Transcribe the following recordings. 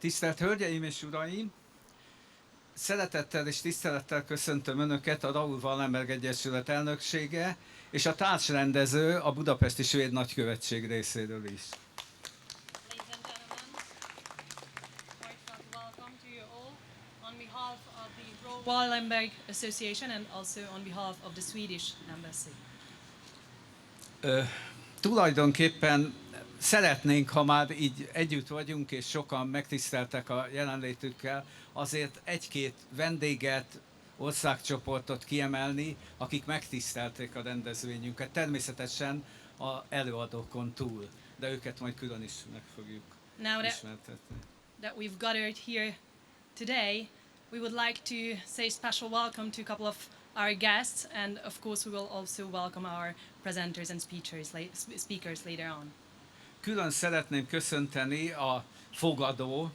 Tisztelt Hölgyeim és Uraim! Szeretettel és tisztelettel köszöntöm Önöket a Raoul Wallenberg Egyesület elnöksége és a társrendező a Budapesti Svéd Nagykövetség részéről is. Ladies and gentlemen, heartfelt welcome to you all on behalf of the Raoul Wallenberg Association and also on behalf of the Swedish Embassy. Tulajdonképpen szeretnénk, ha már így együtt vagyunk, és sokan megtiszteltek a jelenlétükkel, azért egy-két vendéget, országcsoportot kiemelni, akik megtisztelték a rendezvényünket. Természetesen az előadókon túl, de őket majd külön is meg fogjuk ismertetni. That we've gathered here today, we would like to say special welcome to a couple of our guests, and of course we will also welcome our presenters and speakers later on. Külön szeretném köszönteni a fogadó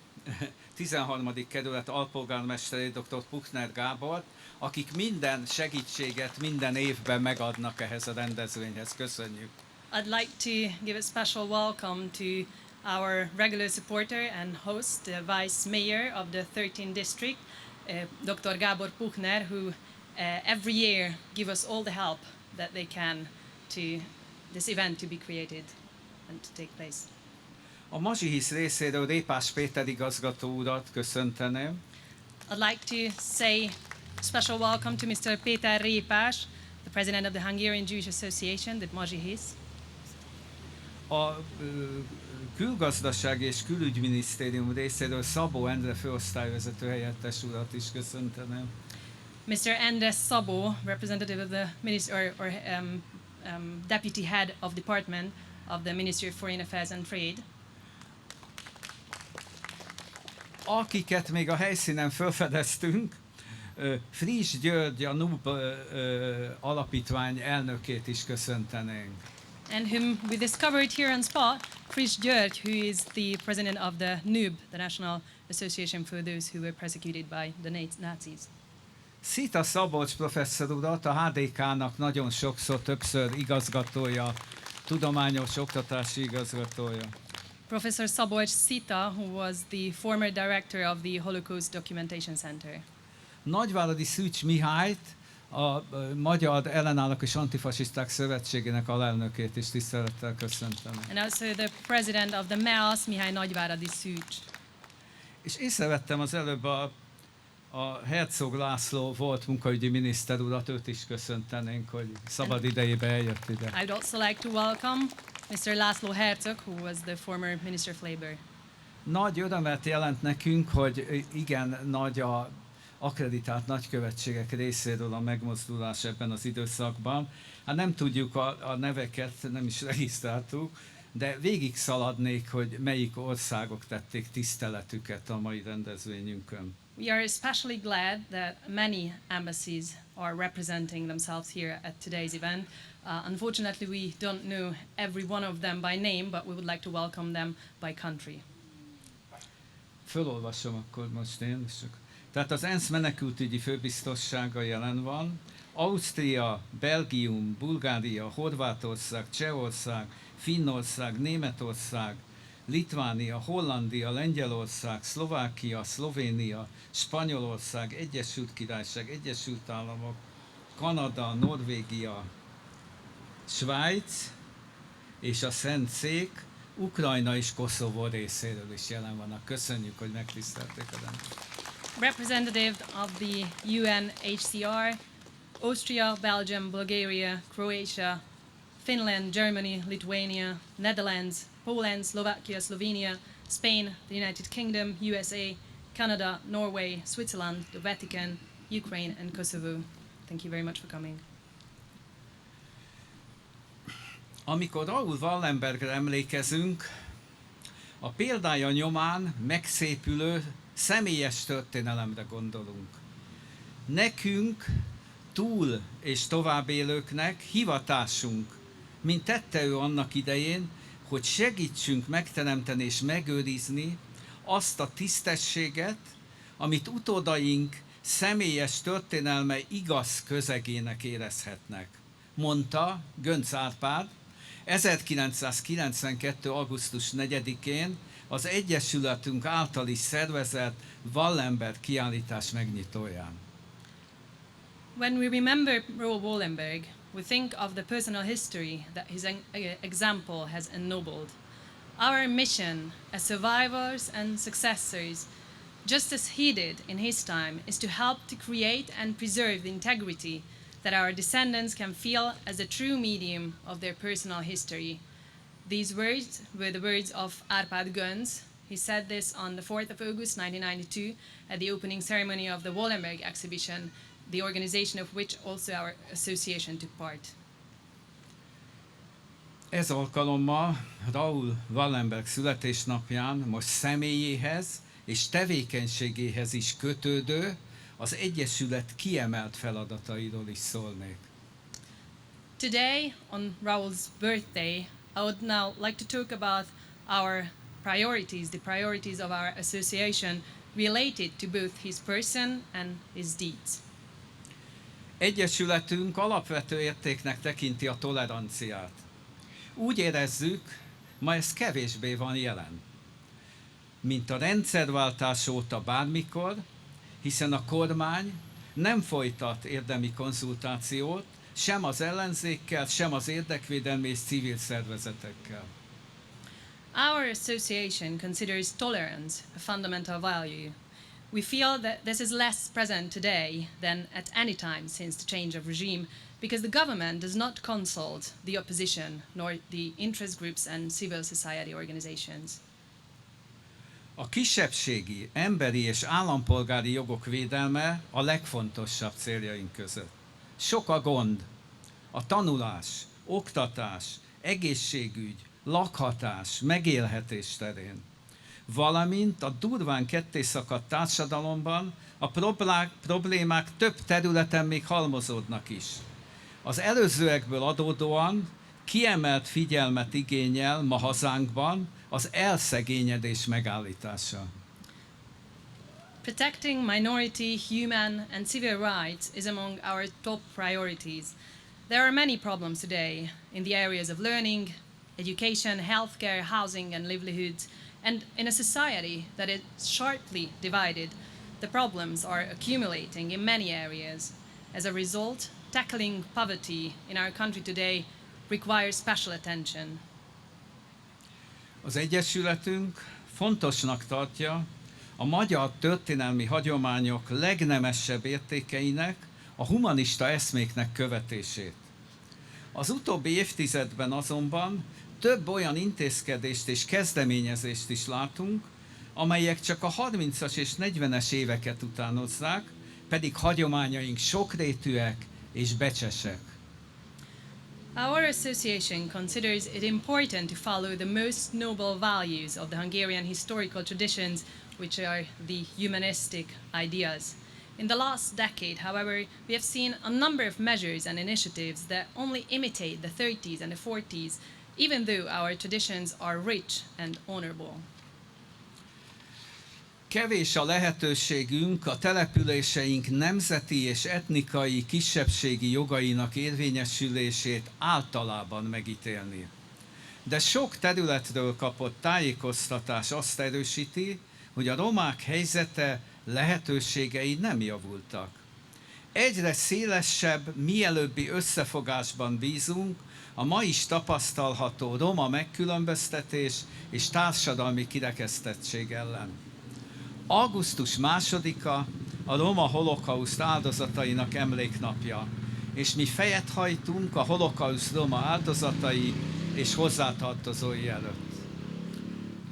13. kerület alpolgármesterét, dr. Puchner Gábort, akik minden segítséget minden évben megadnak ehhez a rendezvényhez. Köszönjük! I'd like to give a special welcome to our regular supporter and host, the Vice Mayor of the 13th District, Dr. Gábor Puchner, who every year give us all the help that they can to this event to be created and to take place. A Mazsihisz részéről Répás Péter igazgató urat köszönteném. I'd like to say special welcome to Mr. Péter Répás, the president of the Hungarian Jewish Association, the Mazsihisz. A külgazdasági és külügyminisztérium részéről Szabó Endre főosztályvezető helyettes urat is köszönteném. Mr. Andres Szabó, representative of the minister or deputy head of department of the Ministry of Foreign Affairs and Trade. Akiket még a helyszínen felfedeztünk, Friss György, a NUB alapítvány elnökét is köszöntenénk. And whom we discovered here on spot, Friss György, who is the president of the NUB, the National Association for those who were persecuted by the Nazis. Szita Szabolcs professzor urat, a HDK-nak nagyon többször igazgatója, tudományos oktatási igazgatója. Professor Szabolcs Szita, who was the former director of the Holocaust Documentation Center. Nagyváradi Szűcs Mihályt, a Magyar Ellenállók és Antifasiszták Szövetségének alelnökét is tisztelettel köszöntöm. And also the president of the MEAS, Mihály Nagyváradi Szűcs. És észrevettem az előbb a Herzog László volt munkaügyi miniszter urat, őt is köszöntenénk, hogy szabad idejébe eljött ide. I'd also like to welcome Mr. László Herzog, who was the former Minister of Labor. Nagy örömet jelent nekünk, hogy igen nagy a akkreditált nagykövetségek részéről a megmozdulás ebben az időszakban. Hát nem tudjuk a neveket, nem is regisztráltuk, de végig szaladnék, hogy melyik országok tették tiszteletüket a mai rendezvényünkön. We are especially glad that many embassies are representing themselves here at today's event. Unfortunately, we don't know every one of them by name, but we would like to welcome them by country. Fölolvasom akkor most én. Tehát az ENSZ menekültügyi főbiztossága jelen van, Ausztria, Belgium, Bulgária, Horvátország, Csehország, Finnország, Németország, Litvánia, Hollandia, Lengyelország, Szlovákia, Szlovénia, Spanyolország, Egyesült Királyság, Egyesült Államok, Kanada, Norvégia, Svájc és a Szent Szék, Ukrajna és Koszovó részéről is jelen vannak. Köszönjük, hogy megtisztelték a rendezvényt. Representative of the UNHCR, Austria, Belgium, Bulgaria, Croatia, Finland, Germany, Lithuania, Netherlands, Poland, Slovakia, Slovenia, Spain, the United Kingdom, USA, Canada, Norway, Switzerland, the Vatican, Ukraine and Kosovo. Thank you very much for coming. Amikor Raoul Wallenbergre emlékezünk, a példája nyomán megszépülő személyes történelemre gondolunk. Nekünk, túl és továbbélőknek hivatásunk, mint tette ő annak idején, hogy segítsünk megteremteni és megőrizni azt a tisztességet, amit utódaink személyes történelme igaz közegének érezhetnek, mondta Göncz Árpád 1992. augusztus 4-én az Egyesületünk által is szervezett Wallenberg kiállítás megnyitóján. When we remember Raoul Wallenberg, we think of the personal history that his example has ennobled. Our mission as survivors and successors, just as he did in his time, is to help to create and preserve the integrity that our descendants can feel as a true medium of their personal history. These words were the words of Árpád Göncz. He said this on the 4th of August 1992 at the opening ceremony of the Wallenberg exhibition, the organization of which also our association took part. Ez alkalommal Raoul Wallenberg születésnapján most személyéhez és tevékenységéhez is kötődő, az Egyesület kiemelt feladatairól is szólnék. Today, on Raoul's birthday, I would now like to talk about our priorities, the priorities of our association related to both his person and his deeds. Egyesületünk alapvető értéknek tekinti a toleranciát. Úgy érezzük, ma ez kevésbé van jelen, mint a rendszerváltás óta bármikor, hiszen a kormány nem folytat érdemi konzultációt sem az ellenzékkel, sem az érdekvédelmi és civil szervezetekkel. Our association considers tolerance a fundamental value. We feel that this is less present today than at any time since the change of regime, because the government does not consult the opposition nor the interest groups and civil society organizations. A kisebbségi, emberi és állampolgári jogok védelme a legfontosabb céljaink között. Sok a gond. A tanulás, oktatás, egészségügy, lakhatás, megélhetés terén. Valamint a durván kettészakadt társadalomban a problémák több területen még halmozódnak is. Az előzőekből adódóan kiemelt figyelmet igényel ma hazánkban az elszegényedés megállítása. Protecting minority, human and civil rights is among our top priorities. There are many problems today in the areas of learning, education, healthcare, housing and livelihoods, and in a society that is sharply divided, the problems are accumulating in many areas. As a result, tackling poverty in our country today requires special attention. Az Egyesületünk fontosnak tartja a magyar történelmi hagyományok legnemesebb értékeinek, a humanista eszméknek követését. Az utóbbi évtizedben azonban több olyan intézkedést és kezdeményezést is látunk, amelyek csak a 30-as és 40-es éveket utánozzák, pedig hagyományaink sokrétűek és becsesek. Our association considers it important to follow the most noble values of the Hungarian historical traditions, which are the humanistic ideas. In the last decade, however, we have seen a number of measures and initiatives that only imitate the 30s and the 40s, even though our traditions are rich and honorable. Kevés a lehetőségünk a településeink nemzeti és etnikai kisebbségi jogainak érvényesülését általában megítélni. De sok területről kapott tájékoztatás azt erősíti, hogy a romák helyzete, lehetőségei nem javultak. Egyre szélesebb, mielőbbi összefogásban bízunk a ma is tapasztalható roma megkülönböztetés és társadalmi kirekesztettség ellen. Augusztus 2-a a roma holokauszt áldozatainak emléknapja, és mi fejet hajtunk a holokauszt roma áldozatai és hozzátartozói előtt.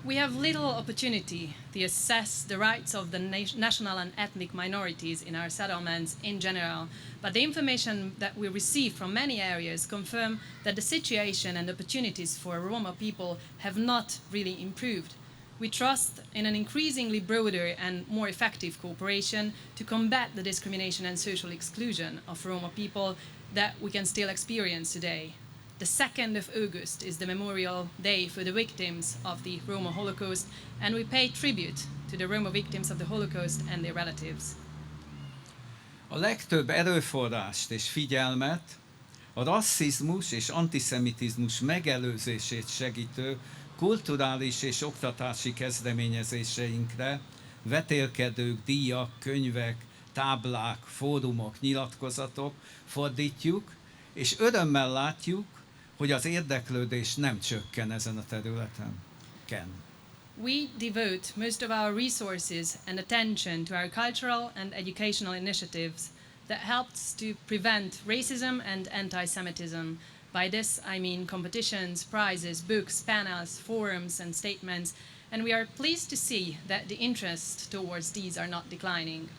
We have little opportunity to assess the rights of the national and ethnic minorities in our settlements in general, but the information that we receive from many areas confirm that the situation and opportunities for Roma people have not really improved. We trust in an increasingly broader and more effective cooperation to combat the discrimination and social exclusion of Roma people that we can still experience today. The 2nd of August is the Memorial Day for the victims of the Roma Holocaust, and we pay tribute to the Roma victims of the Holocaust and their relatives. A legtöbb erőforrást és figyelmet a rasszizmus és antiszemitizmus megelőzését segítő kulturális és oktatási kezdeményezéseinkre vetélkedők, díjak, könyvek, táblák, fórumok, nyilatkozatok fordítjuk, és örömmel látjuk, hogy az érdeklődés nem csökken ezen a területen. We devote most of our resources and attention to our cultural and educational initiatives that helps to prevent racism and anti-Semitism. By this, I mean competitions, prizes, books, panels, forums, and statements, and we are pleased to see that the interest towards these are not declining.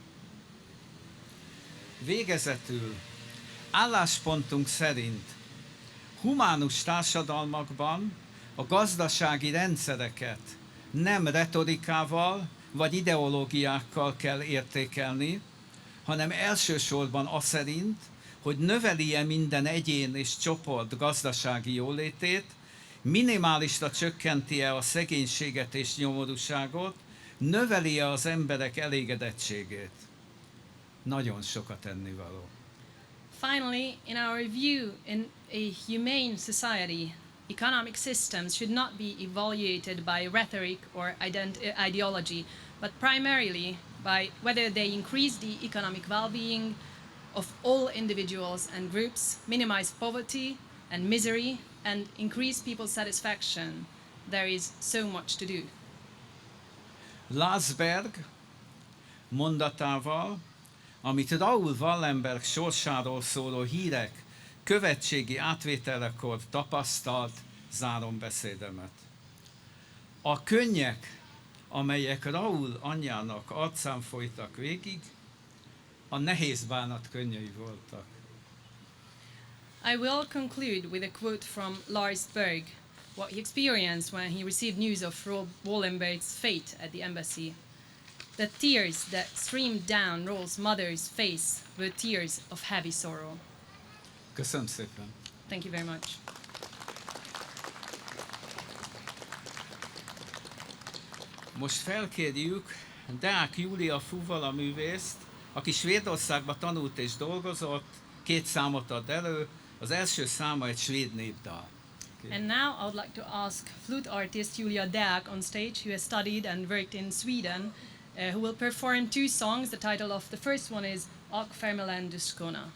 Végezetül, álláspontunk szerint humánus társadalmakban a gazdasági rendszereket nem retorikával vagy ideológiákkal kell értékelni, hanem elsősorban az szerint, hogy növeli-e minden egyén és csoport gazdasági jólétét, minimálisra csökkenti-e a szegénységet és nyomorúságot, növeli-e az emberek elégedettségét. Nagyon sokat ennivaló. Finally, in our view, in a humane society, economic systems should not be evaluated by rhetoric or ideology, but primarily by whether they increase the economic well-being of all individuals and groups, minimize poverty and misery, and increase people's satisfaction. There is so much to do. Landsberg mondatával, amit Raoul Wallenberg sorsáról szóló hírek követségi átvételekor tapasztalt, zárom beszédemet. A könnyek, amelyek Raoul anyjának arcán folytak végig, a nehéz bánat könnyei voltak. I will conclude with a quote from Landsberg, what he experienced when he received news of Raoul Wallenberg's fate at the embassy. The tears that streamed down Raoul's mother's face were tears of heavy sorrow. Köszönöm szépen. Thank you very much. Most felkérjük Deák Júlia fuvalaművészt, aki Svédországban tanult és dolgozott, 2 számot ad elő, az első száma egy svéd népdal. And now I would like to ask flute artist Julia Deák on stage, who has studied and worked in Sweden, who will perform 2 songs. The title of the first one is Ak Fermelen Duskona.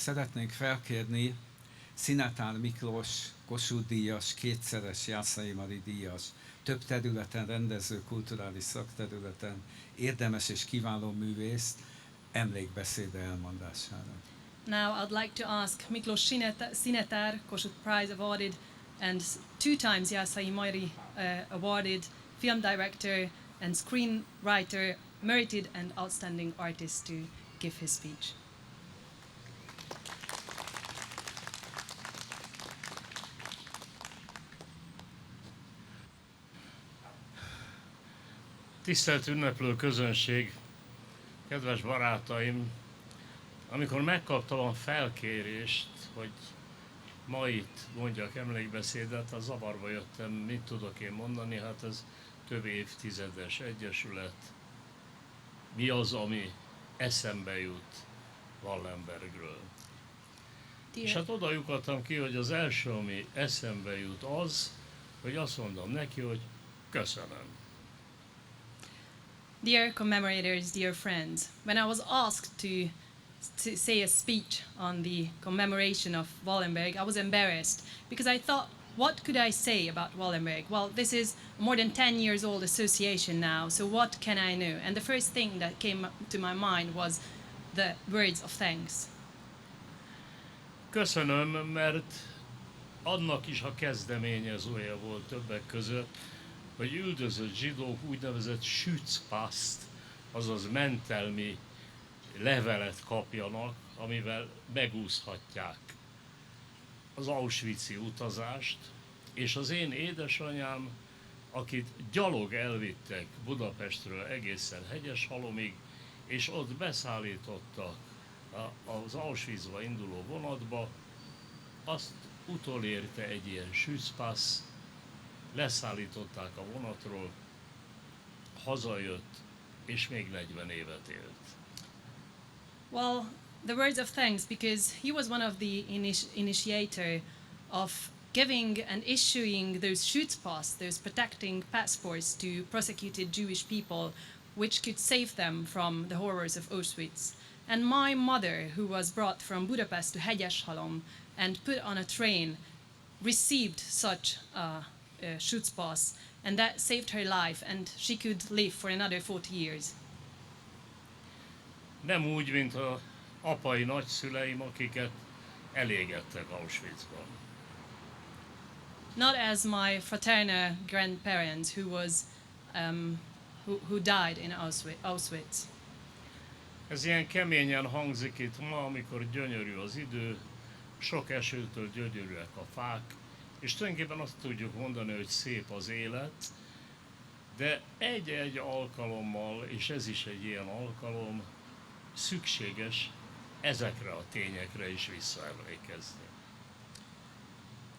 szeretnénk felkérni Szinetár Miklós, Kossuth-díjas, kétszeres Jászai Mari díjas, több területen rendező, kulturális szakterületen érdemes és kiváló művészt emlékbeszéde elmondására. Now I'd like to ask Miklos Szinetár, Kossuth Prize awarded and 2 times Jászai Mari awarded film director and screenwriter, merited and outstanding artist to give his speech. Tisztelt ünneplő közönség, kedves barátaim! Amikor megkaptam a felkérést, hogy ma itt mondjak emlékbeszédet, a zavarba jöttem, mit tudok én mondani, hát ez több évtizedes egyesület. Mi az, ami eszembe jut Wallenbergről? És hát oda lyukadtam ki, hogy az első, ami eszembe jut az, hogy azt mondom neki, hogy köszönöm. Dear commemorators, dear friends, when I was asked to say a speech on the commemoration of Wallenberg, I was embarrassed because I thought, what could I say about Wallenberg? Well, this is a more than 10 years old association now, so what can I know? And the first thing that came to my mind was the words of thanks. Köszönöm, mert annak is a kezdeményezője volt többek között, hogy üldözött zsidók úgynevezett Schützpasst, azaz mentelmi levelet kapjanak, amivel megúszhatják az auschwitzi utazást, és az én édesanyám, akit gyalog elvittek Budapestről egészen Hegyeshalomig, és ott beszállítottak az Auschwitzba induló vonatba, azt utolérte egy ilyen Schützpass, leszállították a vonatról, hazajött, és még 40 évet élt. Well, the words of thanks, because he was one of the initiator of giving and issuing those Schutzpass, those protecting passports to prosecuted Jewish people, which could save them from the horrors of Auschwitz. And my mother, who was brought from Budapest to Hegyeshalom and put on a train, received such a Schutzpass, and that saved her life, and she could live for another 40 years. Nem úgy, mint az apai nagyszüleim, akiket elégettek Auschwitzban. Not as my fraternal grandparents who died in Auschwitz. Ez ilyen keményen hangzik itt ma, amikor gyönyörű az idő, sok esőtől gyönyörűek a fák, és tulajdonképpen azt tudjuk mondani, hogy szép az élet, de egy-egy alkalommal, és ez is egy ilyen alkalom, szükséges ezekre a tényekre is visszaemlékezni.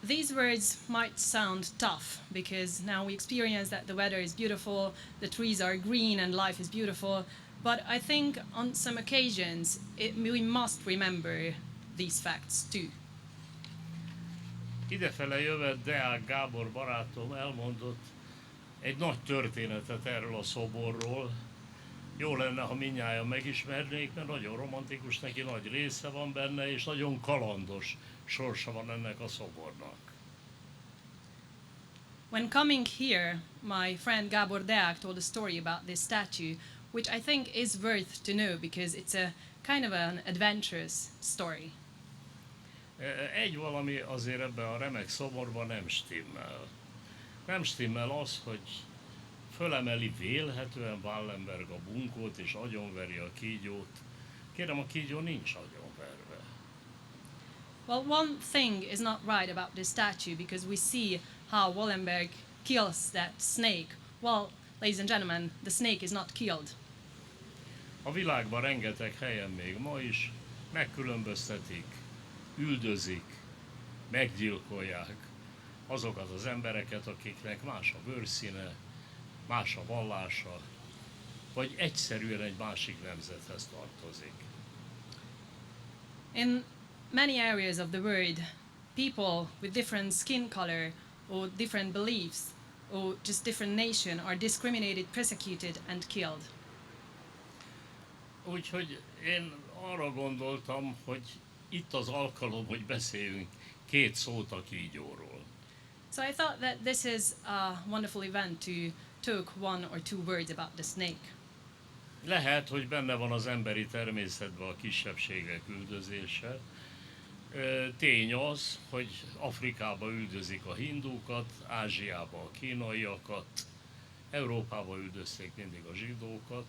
These words might sound tough because now we experience that the weather is beautiful, the trees are green and life is beautiful, but I think on some occasions we must remember these facts too. Idefele jövet Deák Gábor barátom elmondott egy nagy történetet erről a szoborról. Jó lenne, ha mindnyájan megismernék, mert nagyon romantikus, neki nagy része van benne, és nagyon kalandos sorsa van ennek a szobornak. When coming here, my friend Gábor Deák told a story about this statue, which I think is worth to know because it's a kind of an adventurous story. Egy valami azért ebben a remek szoborban nem stimmel. Nem stimmel az, hogy fölemeli vélhetően Wallenberg a bunkót és agyonveri a kígyót. Kérem, a kígyó nincs agyonverve. Well, one thing is not right about this statue because we see how Wallenberg kills that snake. Well, ladies and gentlemen, the snake is not killed. A világban rengeteg helyen még ma is megkülönböztetik, üldözik, meggyilkolják azokat az embereket, akiknek más a bőrszíne, más a vallása, vagy egyszerűen egy másik nemzethez tartozik. In many areas of the world, people with different skin color or different beliefs or just different nation are discriminated, persecuted and killed. Úgyhogy én arra gondoltam, hogy itt az alkalom, hogy beszéljünk két szót a kígyóról. So I thought that this is a wonderful event to talk one or two words about the snake. Lehet, hogy benne van az emberi természetben a kisebbségek üldözése. Tény az, hogy Afrikába üldözik a hindúkat, Ázsiába a kínaiakat, Európába üldözték mindig a zsidókat.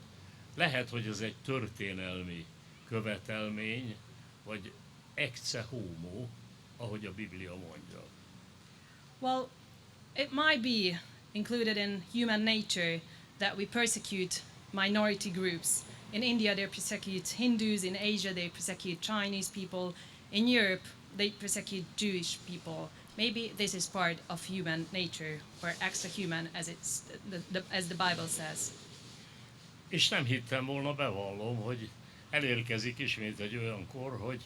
Lehet, hogy ez egy történelmi követelmény, vagy ecce homo, ahogy a Biblia mondja. Well, it might be included in human nature that we persecute minority groups. In India, they persecute Hindus. In Asia, they persecute Chinese people. In Europe, they persecute Jewish people. Maybe this is part of human nature, or extra human, as as the Bible says. És nem hittem volna, bevallom, hogy elérkezik ismét egy olyan kor, hogy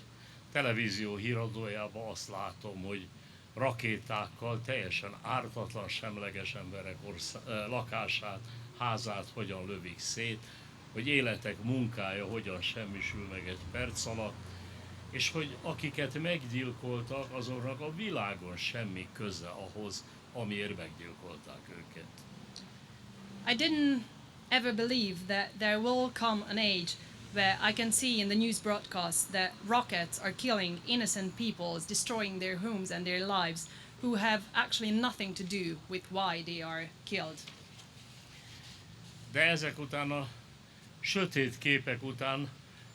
televízió híradójában azt látom, hogy rakétákkal teljesen ártatlan, semleges emberek lakását, házát hogyan lövik szét, hogy életek munkája hogyan semmisül meg egy perc alatt, és hogy akiket meggyilkoltak, azoknak a világon semmi köze ahhoz, amiért meggyilkolták őket. I didn't ever believe that there will come an age where I can see in the news broadcasts that rockets are killing innocent peoples, destroying their homes and their lives, who have actually nothing to do with why they are killed. De ezek után a sötét képek után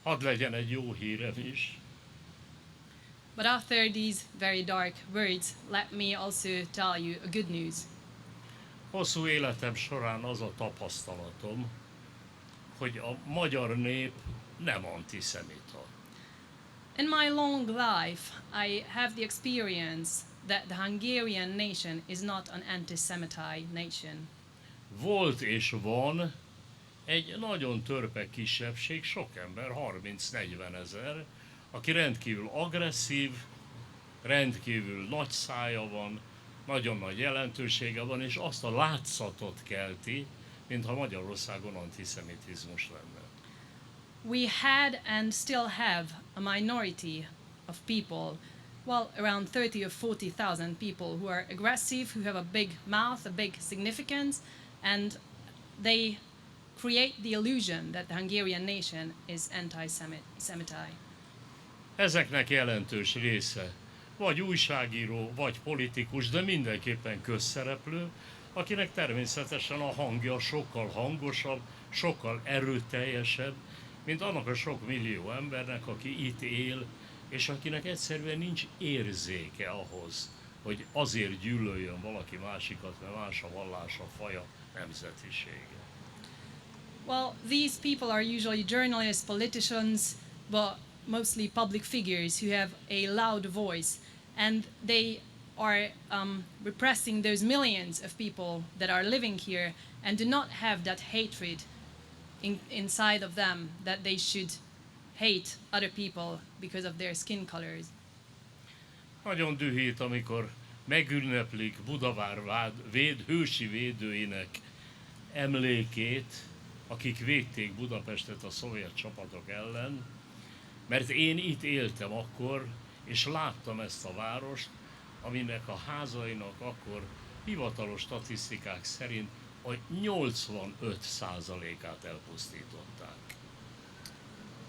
hadd legyen egy jó hírem is. But after these very dark words, let me also tell you a good news. Hosszú életem során az a tapasztalatom, hogy a magyar nép nem antiszemita. In my long life, I have the experience that the Hungarian nation is not an anti-Semite nation. Volt és van egy nagyon törpe kisebbség, sok ember, 30-40 ezer, aki rendkívül agresszív, rendkívül nagy szája van, nagyon nagy jelentősége van, és azt a látszatot kelti, mintha Magyarországon antiszemitizmus lenne. We had and still have a minority of people, well, around 30 or 40,000 people who are aggressive, who have a big mouth, a big significance, and they create the illusion that the Hungarian nation is anti-Semite. Ezeknek jelentős része vagy újságíró, vagy politikus, de mindenképpen közszereplő, akinek természetesen a hangja sokkal hangosabb, sokkal erőteljesebb, mint annak a sok millió embernek, aki itt él, és akinek egyszerűen nincs érzéke ahhoz, hogy azért gyűlöljön valaki másikat, mert más a vallása, faja, nemzetisége. Well, these people are usually journalists, politicians, but mostly public figures who have a loud voice, and they are repressing those millions of people that are living here and do not have that hatred inside of them that they should hate other people because of their skin colors. Nagyon dühít, amikor megünneplik Budavár hősi védőinek emlékét, akik védték Budapestet a szovjet csapatok ellen, mert én itt éltem akkor, és láttam ezt a várost, aminek a házainak akkor hivatalos statisztikák szerint a 85%-át elpusztították.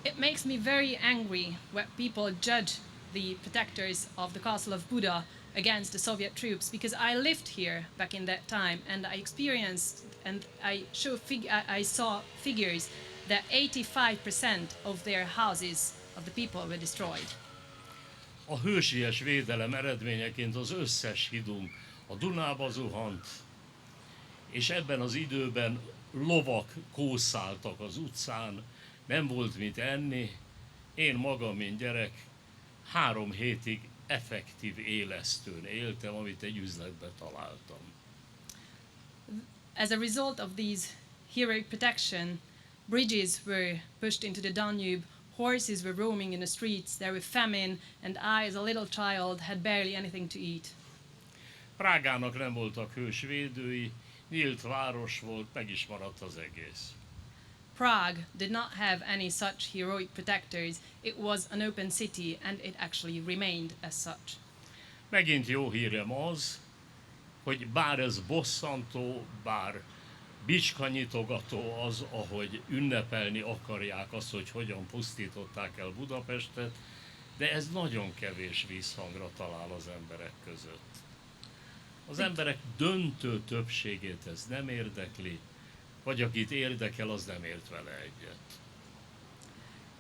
It makes me very angry when people judge the protectors of the castle of Buda against the Soviet troops, because I lived here back in that time and I experienced and I saw figures that 85% of their houses of the people were destroyed. A hősies védelem eredményeként az összes hídunk a Dunába zuhant, és ebben az időben lovak kószáltak az utcán, nem volt mit enni. Én magam, mint gyerek, 3 hétig effektív élesztőn éltem, amit egy üzletbe találtam. As a result of these heroic protection, bridges were pushed into the Danube, horses were roaming in the streets, there were famine, and I, as a little child, had barely anything to eat. Prágának nem voltak hősvédői, nyílt város volt, meg is maradt az egész. Prague did not have any such heroic protectors. It was an open city, and it actually remained as such. Megint jó hírem az, hogy bár ez bosszantó, bár bicskanyitogató az, ahogy ünnepelni akarják azt, hogy hogyan pusztították el Budapestet, de ez nagyon kevés vízhangra talál az emberek között. Az emberek döntő többségét ez nem érdekli, vagy akit érdekel, az nem ért vele egyet.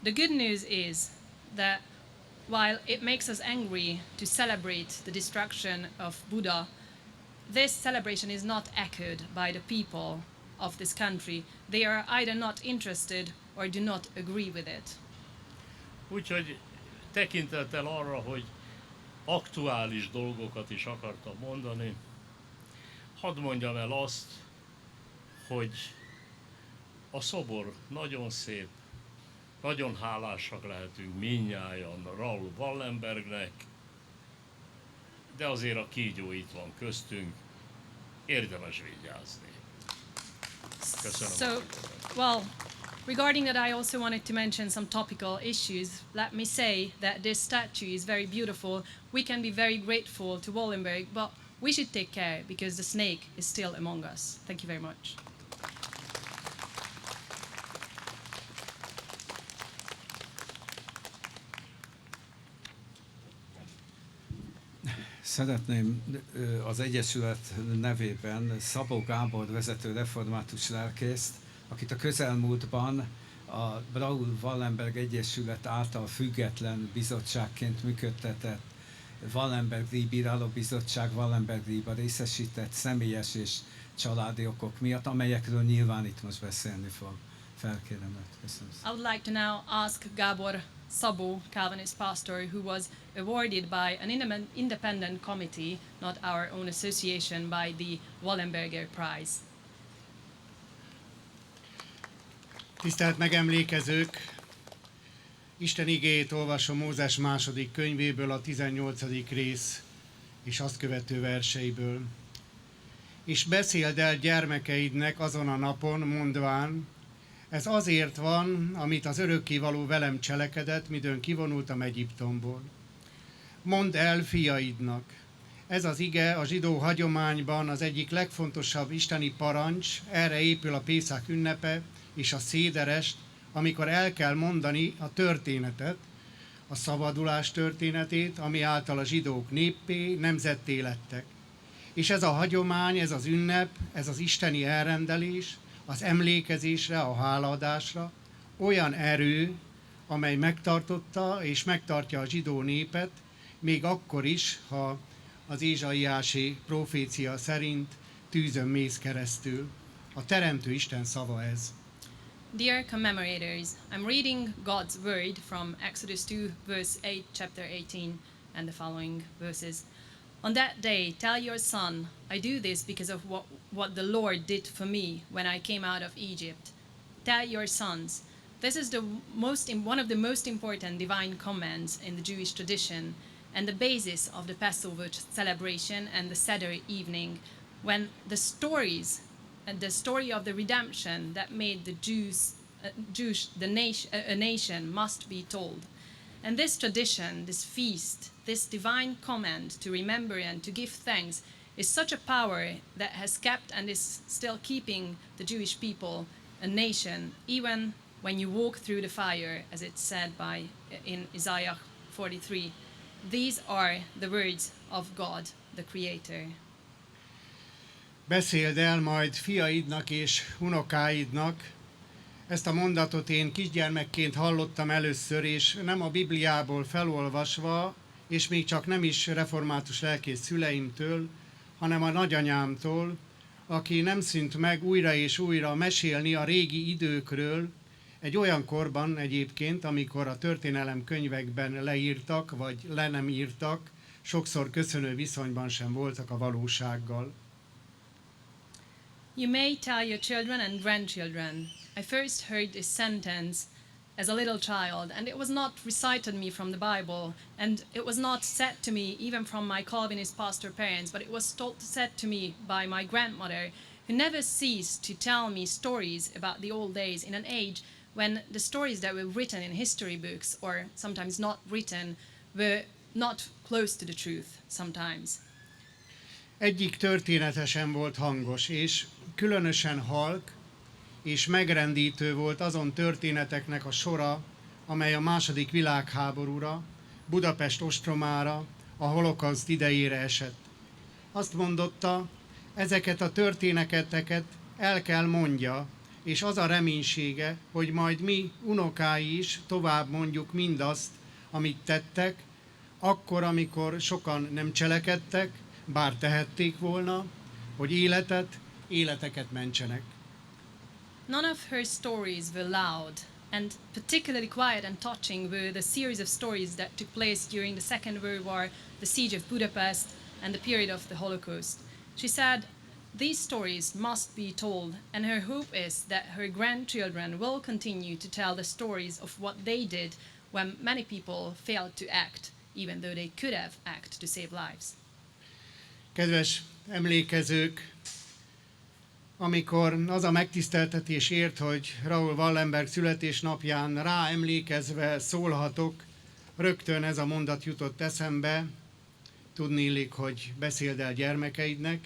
The good news is that while it makes us angry to celebrate the destruction of Buddha, this celebration is not echoed by the people of this country. They are either not interested or do not agree with it. Úgyhogy tekintettel arra, hogy aktuális dolgokat is akartam mondani, hadd mondjam el azt, hogy a szobor nagyon szép, nagyon hálásak lehetünk mindnyájan Raoul Wallenbergnek, de azért a kígyó itt van köztünk, érdemes vigyázni. Köszönöm. So, well, regarding that, I also wanted to mention some topical issues. Let me say that this statue is very beautiful. We can be very grateful to Wallenberg, but we should take care because the snake is still among us. Thank you very much. Szeretném az Egyesület nevében Szabó Gábor vezető református lelkészt, akit a közelmúltban a Raoul Wallenberg Egyesület által független bizottságként működtetett Wallenberg-díj bírálóbizottság Wallenberg-díjba részesített személyes és családi okok miatt, amelyekről nyilván itt most beszélni fog. Felkérem őt. Köszönöm. I would like to now ask Gabor Szabó, Calvinist pastor, who was awarded by an independent committee, not our own association, by the Wallenbergre Prize. Tisztelt megemlékezők! Isten igéjét olvasom Mózes második könyvéből, a 18. rész és azt követő verseiből. És beszéld el gyermekeidnek azon a napon, mondván, ez azért van, amit az örökkévaló velem cselekedett, midőn kivonultam Egyiptomból. Mondd el fiaidnak. Ez az ige a zsidó hagyományban az egyik legfontosabb isteni parancs, erre épül a Pészák ünnepe és a széderest, amikor el kell mondani a történetet, a szabadulás történetét, ami által a zsidók néppé, nemzetté lettek. És ez a hagyomány, ez az ünnep, ez az isteni elrendelés, az emlékezésre, a hálaadásra olyan erő, amely megtartotta és megtartja a zsidó népet, még akkor is, ha az ézsaiási profécia szerint tűzön mész keresztül. A Teremtő Isten szava ez. Dear commemorators, I'm reading God's word from Exodus 2, verse 8, chapter 18, and the following verses. On that day, tell your son, I do this because of what the Lord did for me when I came out of Egypt. Tell your sons. This is one of the most important divine commands in the Jewish tradition and the basis of the Passover celebration and the Seder evening, when the story of the redemption that made the a nation must be told. And this tradition, this feast, this divine command to remember and to give thanks is such a power that has kept and is still keeping the Jewish people a nation, even when you walk through the fire, as it's said in Isaiah 43. These are the words of God, the Creator. Beszéld el majd fiaidnak és unokáidnak. Ezt a mondatot én kisgyermekként hallottam először, és nem a Bibliából felolvasva, és még csak nem is református lelkész szüleimtől, hanem a nagyanyámtól, aki nem szűnt meg újra és újra mesélni a régi időkről, egy olyan korban egyébként, amikor a történelemkönyvekben leírtak, vagy le nem írtak, sokszor köszönő viszonyban sem voltak a valósággal. You may tell your children and grandchildren. I first heard this sentence as a little child, and it was not recited me from the Bible, and it was not said to me even from my Calvinist pastor parents, but it was said to me by my grandmother, who never ceased to tell me stories about the old days in an age when the stories that were written in history books, or sometimes not written, were not close to the truth sometimes. Egyik története sem volt hangos, és különösen halk és megrendítő volt azon történeteknek a sora, amely a második világháborúra, Budapest ostromára, a holokauszt idejére esett. Azt mondotta, ezeket a történeteket el kell mondja, és az a reménysége, hogy majd mi unokái is tovább mondjuk mindazt, amit tettek, akkor, amikor sokan nem cselekedtek, bár tehették volna, hogy életeket mentsenek. None of her stories were loud, and particularly quiet and touching were the series of stories that took place during the Second World War, the siege of Budapest, and the period of the Holocaust. She said, these stories must be told, and her hope is that her grandchildren will continue to tell the stories of what they did when many people failed to act, even though they could have acted to save lives. Kedves emlékezők, amikor az a megtiszteltetés ért, hogy Raoul Wallenberg születésnapján rá emlékezve szólhatok, rögtön ez a mondat jutott eszembe, tudniillik, hogy beszéld el gyermekeidnek,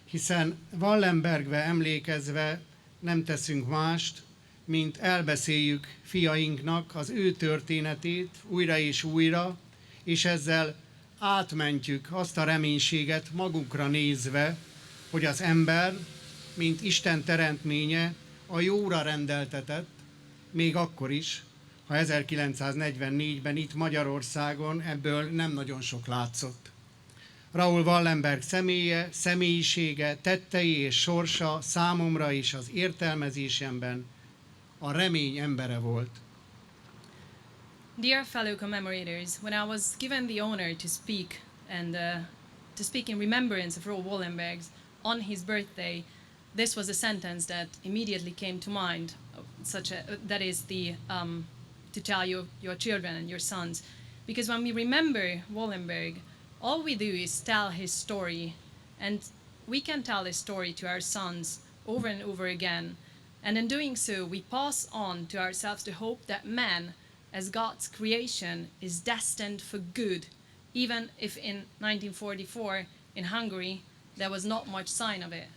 hiszen Wallenbergre emlékezve nem teszünk mást, mint elbeszéljük fiainknak az ő történetét újra és újra, és ezzel átmentjük azt a reménységet magukra nézve, hogy az ember, mint Isten teremtménye, a jóra rendeltetett, még akkor is, ha 1944-ben itt Magyarországon ebből nem nagyon sok látszott. Raoul Wallenberg személye, személyisége, tettei és sorsa számomra is az értelmezésemben a remény embere volt. Dear fellow commemorators, when I was given the honor to speak in remembrance of Raoul Wallenberg on his birthday, this was a sentence that immediately came to mind, that is to tell your children and your sons. Because when we remember Wallenberg, all we do is tell his story, and we can tell his story to our sons over and over again. And in doing so, we pass on to ourselves the hope that man, as God's creation, is destined for good, even if in 1944 in Hungary there was not much sign of it.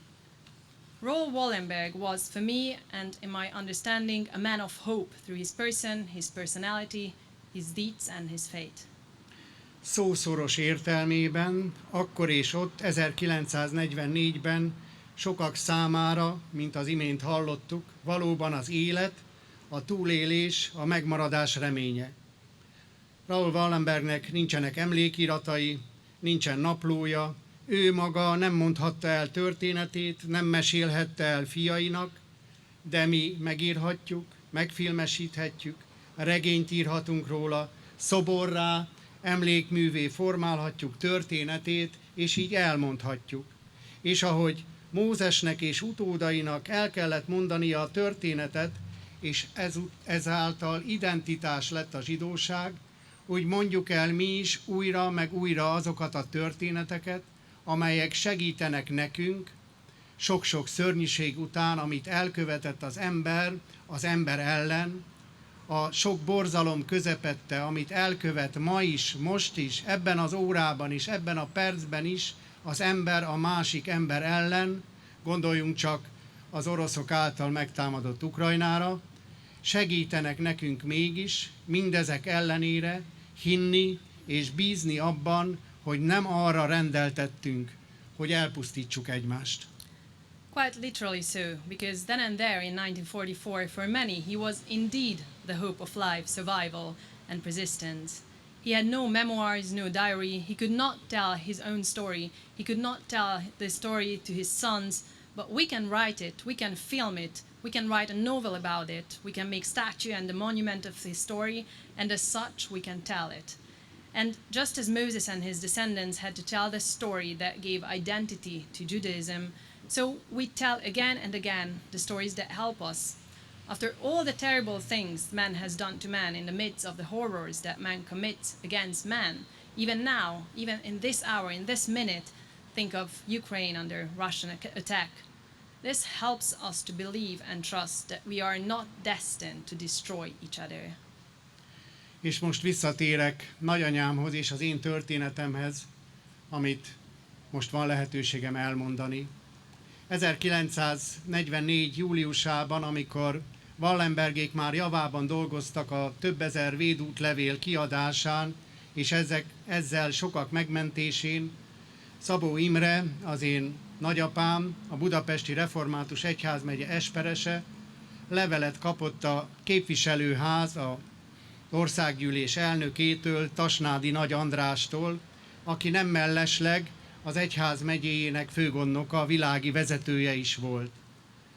Raoul Wallenberg was, for me and in my understanding, a man of hope through his person, his personality, his deeds and his fate. Szószoros értelmében, akkor és ott, 1944-ben sokak számára, mint az imént hallottuk, valóban az élet, a túlélés, a megmaradás reménye. Raoul Wallenbergnek nincsenek emlékiratai, nincsen naplója, ő maga nem mondhatta el történetét, nem mesélhette el fiainak, de mi megírhatjuk, megfilmesíthetjük, regényt írhatunk róla, szoborrá, emlékművé formálhatjuk történetét, és így elmondhatjuk. És ahogy Mózesnek és utódainak el kellett mondania a történetet, és ezáltal identitás lett a zsidóság, úgy mondjuk el mi is újra meg újra azokat a történeteket, amelyek segítenek nekünk, sok-sok szörnyiség után, amit elkövetett az ember ellen, a sok borzalom közepette, amit elkövet ma is, most is, ebben az órában is, ebben a percben is az ember a másik ember ellen, gondoljunk csak az oroszok által megtámadott Ukrajnára, segítenek nekünk mégis, mindezek ellenére hinni és bízni abban, hogy nem arra rendeltettünk, hogy elpusztítsuk egymást. Quite literally so, because then and there in 1944, for many, he was indeed the hope of life, survival, and persistence. He had no memoirs, no diary. He could not tell his own story. He could not tell the story to his sons, but we can write it, we can film it, we can write a novel about it, we can make statue and the monument of his story, and as such, we can tell it. And just as Moses and his descendants had to tell the story that gave identity to Judaism, so we tell again and again the stories that help us. After all the terrible things man has done to man in the midst of the horrors that man commits against man, even now, even in this hour, in this minute, think of Ukraine under Russian attack. This helps us to believe and trust that we are not destined to destroy each other. És most visszatérek nagyanyámhoz és az én történetemhez, amit most van lehetőségem elmondani. 1944. júliusában, amikor Wallenbergék már javában dolgoztak a több ezer védútlevél kiadásán, és ezzel sokak megmentésén, Szabó Imre, az én nagyapám, a Budapesti Református Egyházmegye esperese, levelet kapott a képviselőház, a országgyűlés elnökétől, Tasnádi Nagy Andrástól, aki nem mellesleg az egyház megyéjének főgondnoka, a világi vezetője is volt.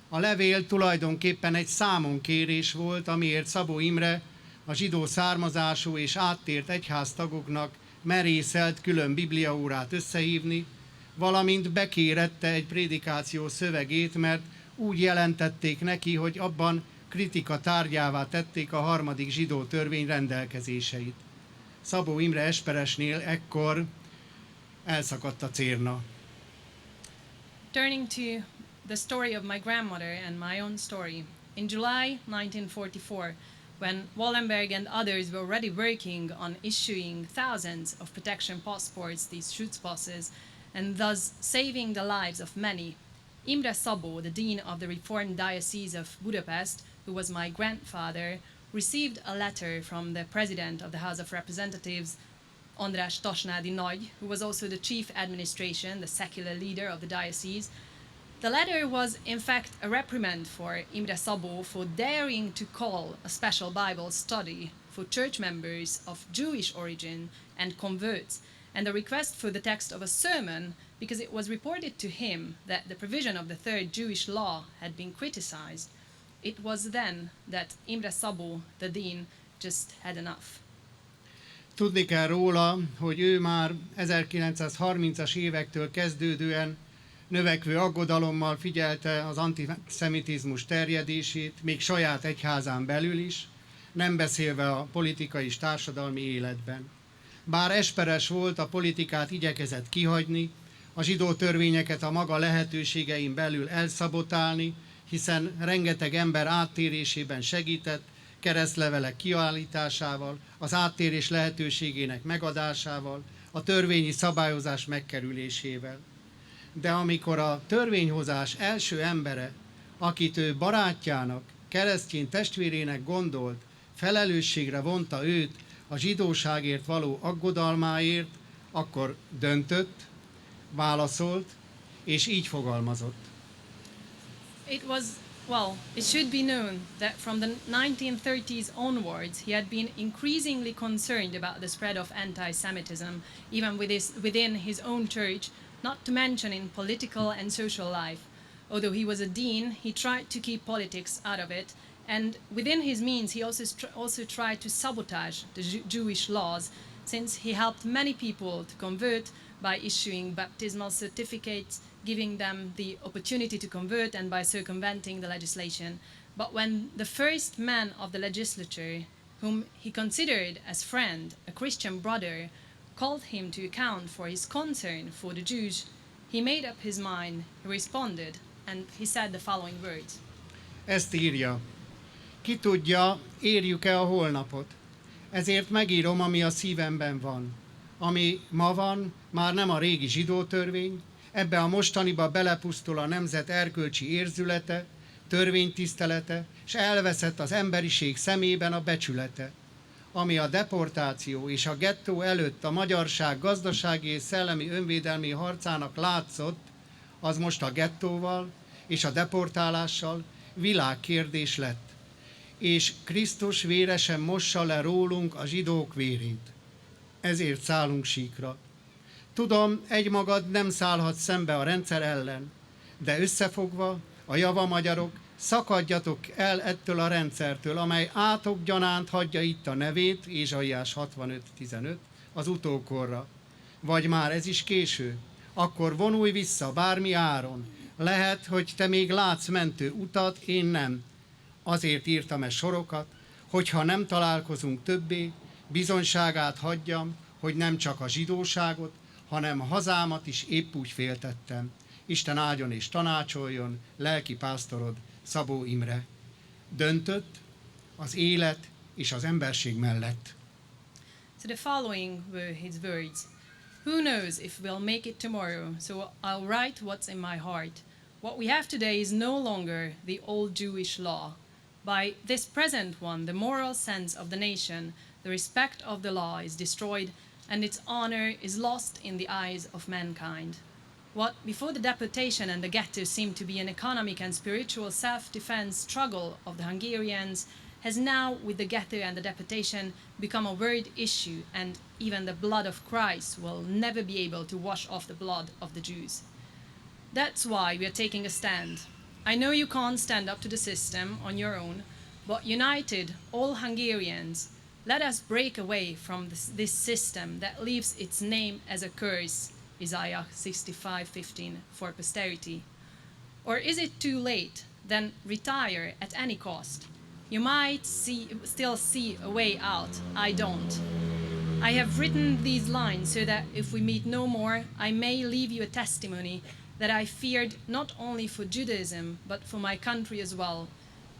A levél tulajdonképpen egy számonkérés volt, amiért Szabó Imre a zsidó származású és áttért egyháztagoknak merészelt külön bibliaórát összehívni, valamint bekérette egy prédikáció szövegét, mert úgy jelentették neki, hogy abban kritika tárgyává tették a 3. zsidó törvény rendelkezéseit. Szabó Imre esperesnél ekkor elszakadt a cérna. Turning to the story of my grandmother and my own story. In July 1944, when Wallenberg and others were already working on issuing thousands of protection passports, these Schutzpasses, and thus saving the lives of many, Imre Szabó, the dean of the Reformed Diocese of Budapest, who was my grandfather, received a letter from the president of the House of Representatives, András Tasnádi Nagy, who was also the chief administration, the secular leader of the diocese. The letter was in fact a reprimand for Imre Szabó for daring to call a special Bible study for church members of Jewish origin and converts, and a request for the text of a sermon, because it was reported to him that the provision of the third Jewish law had been criticized. It was then that Imre Szabó, the dean, just had enough. Tudni kell róla, hogy ő már 1930-as évektől kezdődően növekvő aggodalommal figyelte az antiszemitizmus terjedését, még saját egyházán belül is, nem beszélve a politikai és társadalmi életben. Bár esperes volt, a politikát igyekezett kihagyni, a zsidó törvényeket a maga lehetőségein belül elszabotálni, hiszen rengeteg ember áttérésében segített, keresztlevelek kiállításával, az áttérés lehetőségének megadásával, a törvényi szabályozás megkerülésével. De amikor a törvényhozás első embere, akit ő barátjának, keresztény testvérének gondolt, felelősségre vonta őt a zsidóságért való aggodalmáért, akkor döntött, válaszolt, és így fogalmazott. It should be known that from the 1930s onwards, he had been increasingly concerned about the spread of anti-Semitism, even within his own church, not to mention in political and social life. Although he was a dean, he tried to keep politics out of it, and within his means, he also tried to sabotage the Jewish laws, since he helped many people to convert by issuing baptismal certificates, giving them the opportunity to convert, and by circumventing the legislation. But when the first man of the legislature, whom he considered as friend, a Christian brother, called him to account for his concern for the Jews, he made up his mind, he responded, and he said the following words. Ezt írja: ki tudja, érjük-e a holnapot? Ezért megírom, ami a szívemben van. Ami ma van, már nem a régi zsidó törvény, ebbe a mostaniba belepusztul a nemzet erkölcsi érzülete, törvénytisztelete, és elveszett az emberiség szemében a becsülete. Ami a deportáció és a gettó előtt a magyarság gazdasági és szellemi önvédelmi harcának látszott, az most a gettóval és a deportálással világkérdés lett. És Krisztus véresen mossa le rólunk a zsidók vérét. Ezért szállunk síkra. Tudom, egymagad nem szállhat szembe a rendszer ellen, de összefogva, a javamagyarok, szakadjatok el ettől a rendszertől, amely átok gyanánt hagyja itt a nevét, Ézsaiás 65.15, az utókorra. Vagy már ez is késő? Akkor vonulj vissza bármi áron. Lehet, hogy te még látsz mentő utat, én nem. Azért írtam sorokat, hogyha nem találkozunk többé, bizonyságát hagyjam, hogy nem csak a zsidóságot, hanem a hazámat is épp úgy féltettem. Isten áldjon és tanácsoljon, lelki pásztorod Szabó Imre. Döntött az élet és az emberség mellett. So the following were his words. Who knows if we'll make it tomorrow, so I'll write what's in my heart. What we have today is no longer the old Jewish law. By this present one, the moral sense of the nation, the respect of the law is destroyed, and its honor is lost in the eyes of mankind. What before the deportation and the ghetto seemed to be an economic and spiritual self-defense struggle of the Hungarians has now, with the ghetto and the deportation, become a world issue, and even the blood of Christ will never be able to wash off the blood of the Jews. That's why we are taking a stand. I know you can't stand up to the system on your own, but united, all Hungarians, let us break away from this system that leaves its name as a curse, Isaiah 65:15, for posterity. Or is it too late? Then retire at any cost. You might still see a way out. I don't. I have written these lines so that if we meet no more, I may leave you a testimony that I feared not only for Judaism, but for my country as well.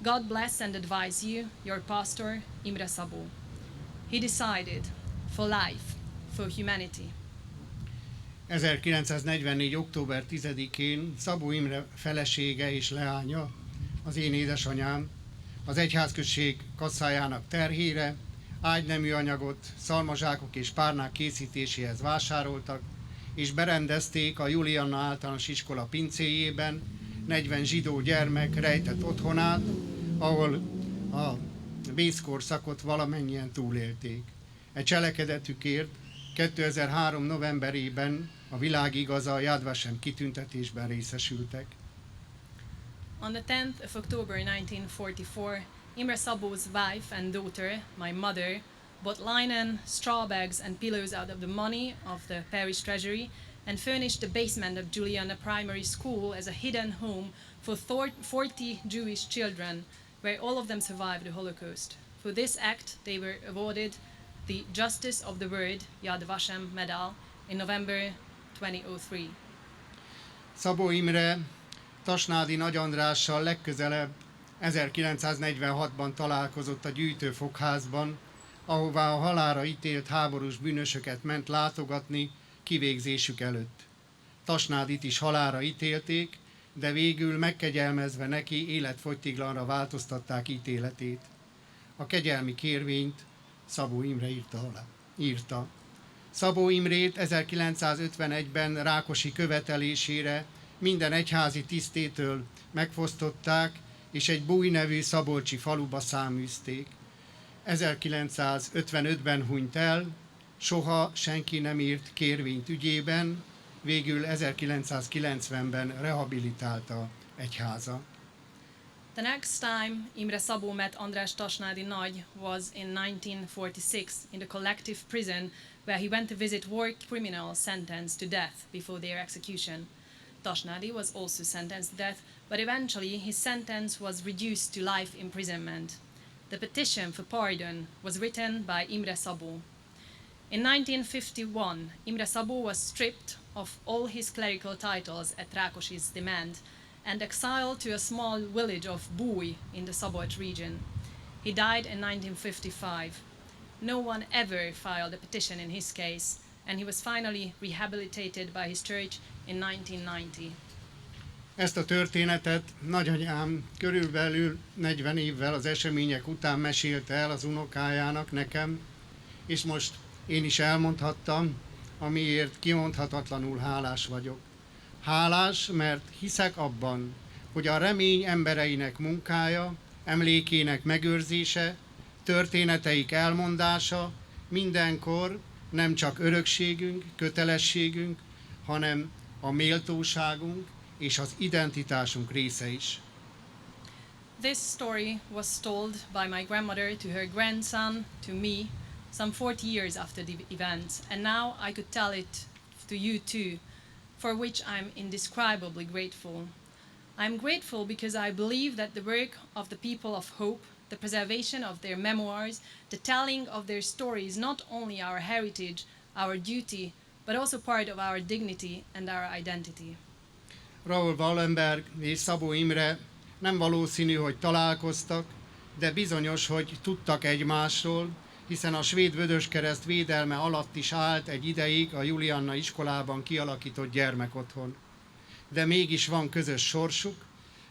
God bless and advise you, your pastor, Imre Szabó. He decided for life, for humanity. 1944. október 10-én Szabó Imre felesége és leánya, az én édesanyám, az egyházközség kasszájának terhére ágynemű anyagot, szalmazsákok és párnák készítéséhez vásároltak, és berendezték a Julianna általános iskola pincéjében 40 zsidó gyermek rejtett otthonát, ahol a vészkorszakot valamennyien túlélték. E cselekedetükért 2003. novemberében a Világ Igaza Yad Vashem kitüntetésben részesültek. On the 10th of October 1944, Imre Szabó's wife and daughter, my mother, bought linen, straw bags and pillows out of the money of the parish treasury and furnished the basement of Juliana Primary School as a hidden home for 40 Jewish children, where all of them survived the Holocaust. For this act, they were awarded the Justice of the Word Yad Vashem Medal in November 2003. Szabó Imre Tasnádi Nagy Andrással legközelebb 1946-ban találkozott a gyűjtőfogházban, ahová a halálra ítélt háborús bűnösöket ment látogatni kivégzésük előtt. Tasnádit is halálra ítélték, de végül megkegyelmezve neki életfogytiglanra változtatták ítéletét. A kegyelmi kérvényt Szabó Imre írta. Szabó Imrét 1951-ben Rákosi követelésére minden egyházi tisztétől megfosztották, és egy Búj nevű szabolcsi faluba száműzték. 1955-ben hunyt el, soha senki nem írt kérvényt ügyében, végül 1990-ben rehabilitálta egyháza. The next time Imre Szabó met András Tasnádi Nagy was in 1946 in the collective prison where he went to visit war criminals sentenced to death before their execution. Tasnádi was also sentenced to death, but eventually his sentence was reduced to life imprisonment. The petition for pardon was written by Imre Szabó. In 1951, Imre Szabó was stripped of all his clerical titles at Rákosi's demand and exiled to a small village of Búj in the Szabolcs region. He died in 1955. No one ever filed a petition in his case, and he was finally rehabilitated by his church in 1990. Ezt a történetet nagyanyám körülbelül 40 évvel az események után mesélte el az unokájának nekem, és most én is elmondhattam, amiért kimondhatatlanul hálás vagyok. Hálás, mert hiszek abban, hogy a remény embereinek munkája, emlékének megőrzése, történeteik elmondása mindenkor nem csak örökségünk, kötelességünk, hanem a méltóságunk és az identitásunk része is. This story was told by my grandmother to her grandson, to me, some 40 years after the events, and now I could tell it to you too, for which I'm indescribably grateful. I'm grateful because I believe that the work of the people of hope, the preservation of their memoirs, the telling of their stories, not only our heritage, our duty, but also part of our dignity and our identity. Raoul Wallenbergre és Szabó Imre nem valószínű, hogy találkoztak, de bizonyos, hogy tudtak egymásról, hiszen a svéd Vöröskereszt védelme alatt is állt egy ideig a Julianna iskolában kialakított gyermekotthon. De mégis van közös sorsuk,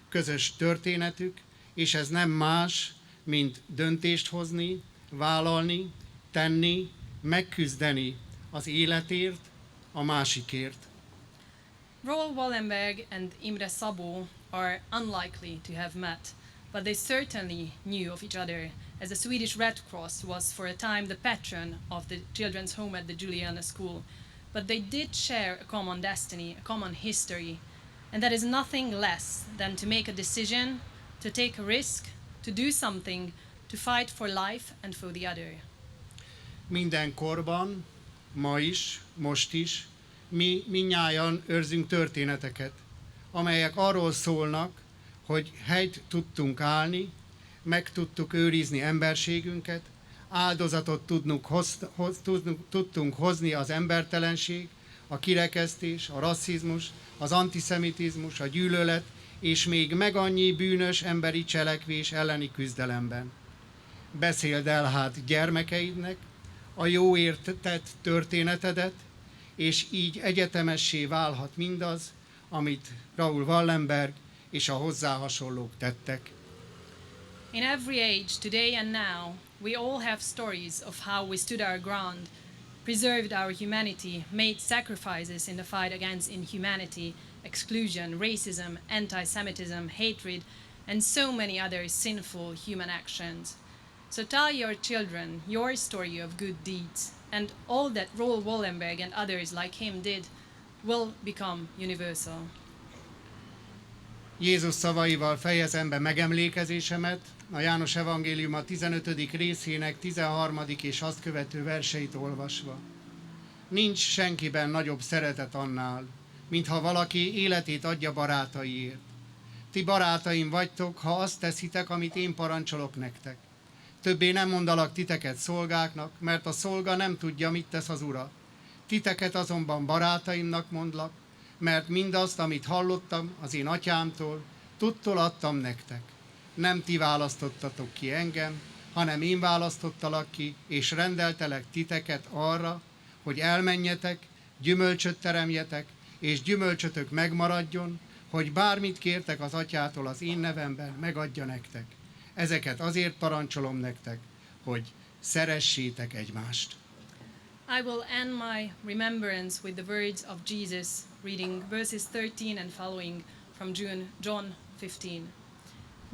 közös történetük, és ez nem más, mint döntést hozni, vállalni, tenni, megküzdeni az életért, a másikért. Raoul Wallenberg and Imre Szabó are unlikely to have met, but they certainly knew of each other, as the Swedish Red Cross was for a time the patron of the children's home at the Juliana School. But they did share a common destiny, a common history, and that is nothing less than to make a decision, to take a risk, to do something, to fight for life and for the other. Minden korban, ma is, most is, mi mindnyájan őrzünk történeteket, amelyek arról szólnak, hogy helyt tudtunk állni, meg tudtuk őrizni emberségünket, áldozatot tudtunk hozni az embertelenség, a kirekesztés, a rasszizmus, az antiszemitizmus, a gyűlölet, és még meg annyi bűnös emberi cselekvés elleni küzdelemben. Beszéld el hát gyermekeidnek a jóért tett történetedet, és így egyetemessé válhat mindaz, amit Raoul Wallenberg és a hozzá hasonlók tettek. In every age, today and now, we all have stories of how we stood our ground, preserved our humanity, made sacrifices in the fight against inhumanity, exclusion, racism, anti-Semitism, hatred, and so many other sinful human actions. So tell your children your story of good deeds, and all that Raoul Wallenberg and others like him did will become universal. Jézus szavaival fejezem be megemlékezésemet, a János Evangélium a 15. részének 13. és azt követő verseit olvasva. Nincs senkiben nagyobb szeretet annál, mintha valaki életét adja barátaiért. Ti barátaim vagytok, ha azt teszitek, amit én parancsolok nektek. Többé nem mondalak titeket szolgáknak, mert a szolga nem tudja, mit tesz az ura. Titeket azonban barátaimnak mondlak, mert mindazt, amit hallottam az én atyámtól, tudtól adtam nektek. Nem ti választottatok ki engem, hanem én választottalak ki, és rendeltelek titeket arra, hogy elmenjetek, gyümölcsöt teremjetek, és gyümölcsötök megmaradjon, hogy bármit kértek az atyától az én nevemben, megadja nektek. Ezeket azért parancsolom nektek, hogy szeressétek egymást. I will end my remembrance with the words of Jesus, reading verses 13 and following from John 15.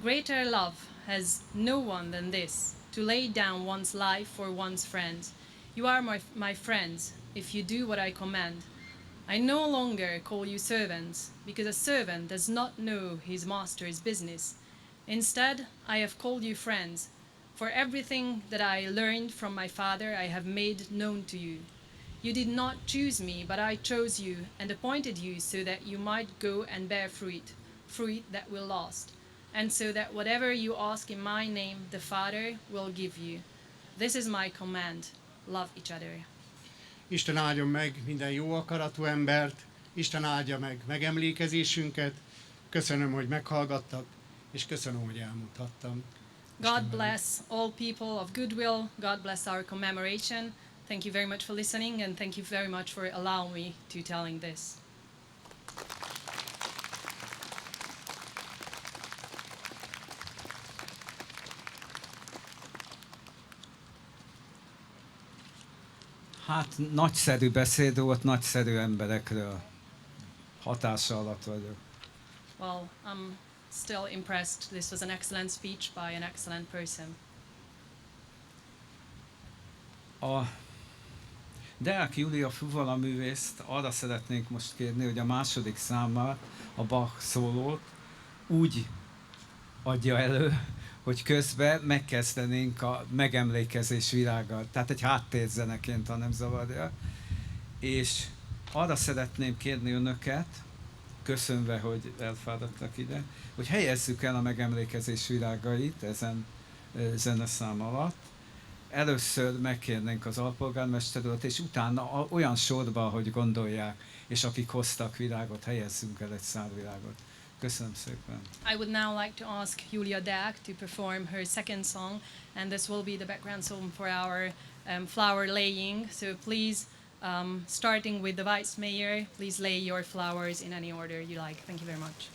Greater love has no one than this, to lay down one's life for one's friends. You are my friends, if you do what I command. I no longer call you servants, because a servant does not know his master's business. Instead, I have called you friends, for everything that I learned from my Father I have made known to you. You did not choose me, but I chose you and appointed you so that you might go and bear fruit that will last, and so that whatever you ask in my name, the Father will give you. This is my command, love each other. Isten áldjon meg minden jó akaratú embert, Isten áldja meg megemlékezésünket. Köszönöm, hogy meghallgattak, és köszönöm, hogy elmondhattam. God bless all people of goodwill. God bless our commemoration. Thank you very much for listening, and thank you very much for allowing me to telling this. Hát nagyszerű beszéd volt, nagyszerű emberekről. Hatása alatt vagyok. Well, I'm still impressed. This was an excellent speech by an excellent person. A Deák Júlia fuvala művészt arra szeretnénk most kérni, hogy a második számmal a Bach szólót úgy adja elő, hogy közben megkezdenénk a megemlékezés virággal. Tehát egy háttérzeneként, ha nem zavarja. És arra szeretném kérni önöket, köszönve, hogy elfáradtak ide, hogy helyezzük el a megemlékezés virágait ezen zeneszám alatt. először megkérnénk az alpolgármester urat, és utána olyan sorba, ahogy gondolják, és akik hoztak virágot, helyezzünk el egy szál virágot. Köszönöm szépen. I would now like to ask Julia Dack to perform her second song, and this will be the background song for our flower laying. So please, starting with the Vice Mayor, please lay your flowers in any order you like. Thank you very much.